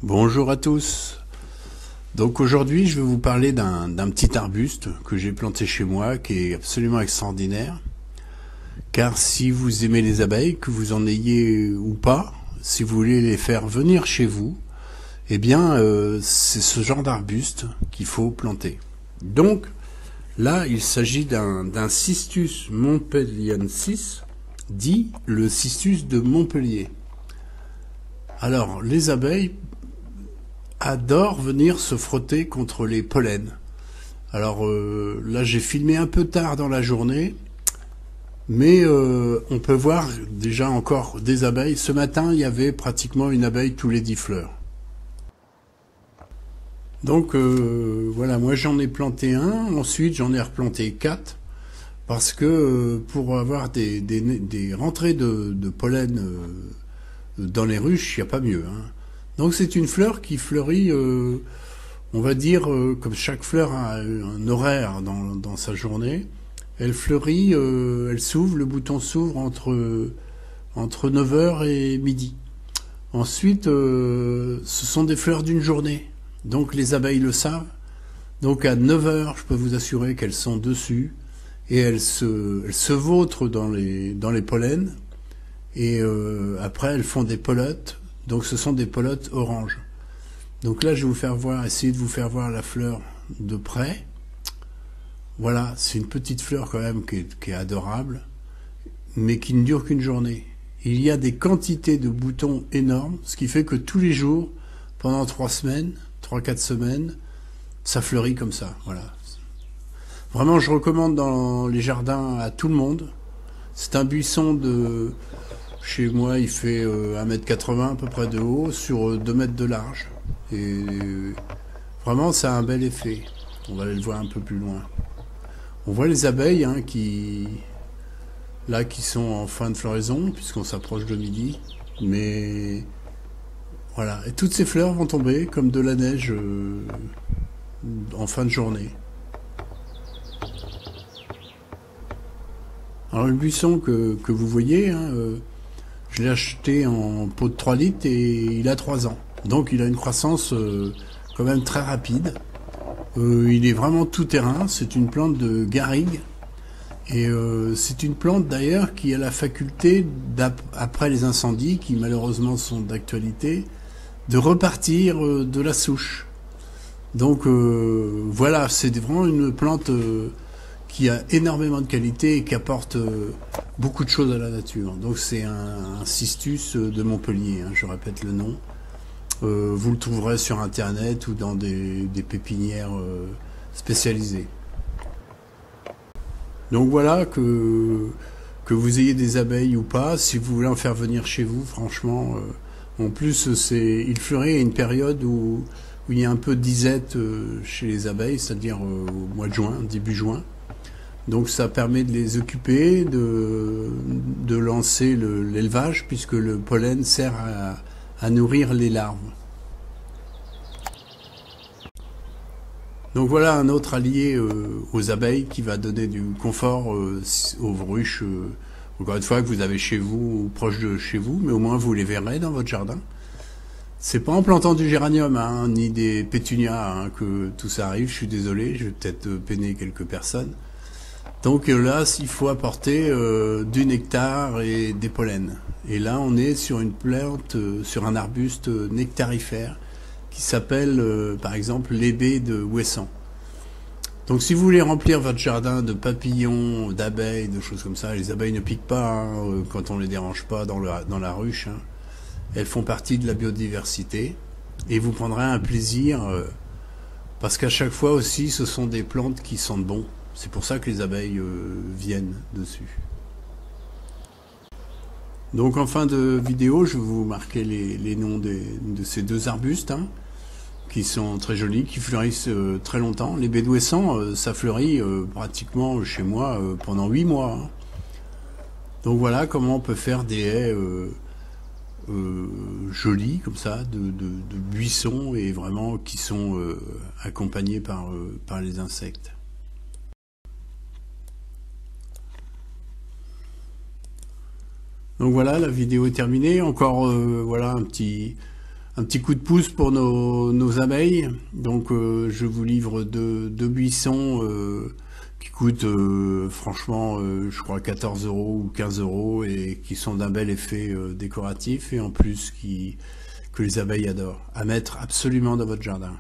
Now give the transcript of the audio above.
Bonjour à tous. Donc aujourd'hui je vais vous parler d'un petit arbuste que j'ai planté chez moi qui est absolument extraordinaire. Car si vous aimez les abeilles, que vous en ayez ou pas, si vous voulez les faire venir chez vous, eh bien c'est ce genre d'arbuste qu'il faut planter. Donc là il s'agit d'un Cistus montpelliensis, dit le Cistus de Montpellier. Alors les abeilles adore venir se frotter contre les pollens. Alors là j'ai filmé un peu tard dans la journée, mais on peut voir déjà encore des abeilles. Ce matin il y avait pratiquement une abeille tous les 10 fleurs. Donc voilà, moi j'en ai planté un, ensuite j'en ai replanté 4, parce que pour avoir des rentrées de pollen dans les ruches, il n'y a pas mieux, hein. Donc c'est une fleur qui fleurit, on va dire, comme chaque fleur a un horaire dans sa journée. Elle fleurit, elle s'ouvre, le bouton s'ouvre entre 9 heures et midi. Ensuite, ce sont des fleurs d'une journée. Donc les abeilles le savent. Donc à 9 heures, je peux vous assurer qu'elles sont dessus. Et elles se vautrent dans les pollens. Et après, elles font des pelotes. Donc ce sont des pelotes orange. Donc là je vais vous faire voir, essayer de vous faire voir la fleur de près. Voilà, c'est une petite fleur quand même qui est adorable, mais qui ne dure qu'une journée. Il y a des quantités de boutons énormes, ce qui fait que tous les jours, pendant 3 semaines, 3-4 semaines, ça fleurit comme ça. Voilà. Vraiment je recommande dans les jardins à tout le monde. C'est un buisson de... Chez moi, il fait 1,80 m à peu près de haut sur 2 mètres de large. Et vraiment, ça a un bel effet. On va aller le voir un peu plus loin. On voit les abeilles hein, qui sont en fin de floraison, puisqu'on s'approche de midi. Mais voilà. Et toutes ces fleurs vont tomber comme de la neige en fin de journée. Alors le buisson que vous voyez... Hein, je l'ai acheté en pot de 3 litres et il a 3 ans. Donc il a une croissance quand même très rapide. Il est vraiment tout terrain. C'est une plante de garrigue. Et c'est une plante d'ailleurs qui a la faculté, après les incendies, qui malheureusement sont d'actualité, de repartir de la souche. Donc voilà, c'est vraiment une plante... qui a énormément de qualité et qui apporte beaucoup de choses à la nature. Donc c'est un Cistus de Montpellier, hein, je répète le nom. Vous le trouverez sur internet ou dans des pépinières spécialisées. Donc voilà, que vous ayez des abeilles ou pas, si vous voulez en faire venir chez vous, franchement, en plus il fleurit à une période où il y a un peu de disette chez les abeilles, c'est-à-dire au mois de juin, début juin. Donc ça permet de les occuper, de lancer l'élevage, puisque le pollen sert à nourrir les larves. Donc voilà un autre allié aux abeilles qui va donner du confort aux ruches, encore une fois, que vous avez chez vous ou proche de chez vous, mais au moins vous les verrez dans votre jardin. C'est pas en plantant du géranium hein, ni des pétunias hein, que tout ça arrive, je suis désolé, je vais peut-être peiner quelques personnes. Donc là, il faut apporter du nectar et des pollens. Et là, on est sur une plante, sur un arbuste nectarifère qui s'appelle, par exemple, l'hébé de Ouessant. Donc si vous voulez remplir votre jardin de papillons, d'abeilles, de choses comme ça, les abeilles ne piquent pas hein, quand on les dérange pas dans la ruche. Hein. Elles font partie de la biodiversité. Et vous prendrez un plaisir, parce qu'à chaque fois aussi, ce sont des plantes qui sentent bon. C'est pour ça que les abeilles viennent dessus. Donc en fin de vidéo, je vais vous marquer les noms de ces deux arbustes, hein, qui sont très jolis, qui fleurissent très longtemps. Les baies d'Ouessant, ça fleurit pratiquement chez moi pendant 8 mois. Hein. Donc voilà comment on peut faire des haies jolis comme ça, de buissons, et vraiment qui sont accompagnés par les insectes. Donc voilà, la vidéo est terminée. Encore voilà un petit un petit coup de pouce pour nos abeilles. Donc je vous livre deux buissons qui coûtent franchement je crois 14 € ou 15 € et qui sont d'un bel effet décoratif et en plus que les abeilles adorent, à mettre absolument dans votre jardin.